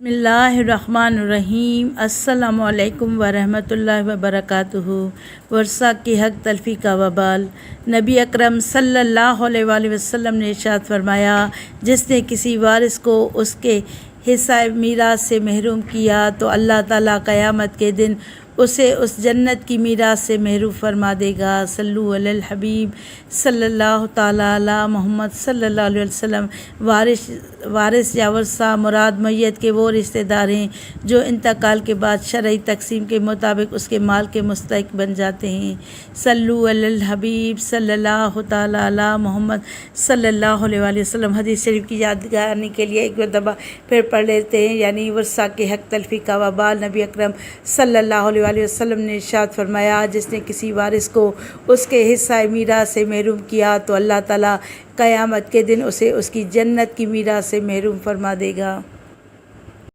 بسم اللہ الرحمن الرحیم۔ السلام علیکم ورحمۃ اللہ وبرکاتہ۔ ورثہ کی حق تلفی کا وبال۔ نبی اکرم صلی اللہ علیہ وآلہ وسلم نے ارشاد فرمایا، جس نے کسی وارث کو اس کے حصہ میراث سے محروم کیا تو اللہ تعالیٰ قیامت کے دن اسے اس جنت کی میراث سے محروم فرما دے گا۔ صلو علی الحبیب صلی اللہ تعالیٰ علی محمد صلی اللہ علیہ وسلم۔ وارث یا ورثہ مراد میت کے وہ رشتہ دار ہیں جو انتقال کے بعد شرعی تقسیم کے مطابق اس کے مال کے مستحق بن جاتے ہیں۔ صلو علی الحبیب صلی اللہ تعالیٰ علی محمد صلی اللہ علیہ وآلہ وسلم۔ حدیث شریف کی یاد دہانی کے لیے ایک مرتبہ پھر پڑھ لیتے ہیں، یعنی ورثہ کے حق تلفی کا وبال۔ نبی اکرم صلی اللہ علیہ وآلہ وسلم نے ارشاد فرمایا، جس نے کسی وارث کو اس کے حصہ میراث سے محروم کیا تو اللہ تعالیٰ قیامت کے دن اسے اس کی جنت کی میراث سے محروم فرما دے گا۔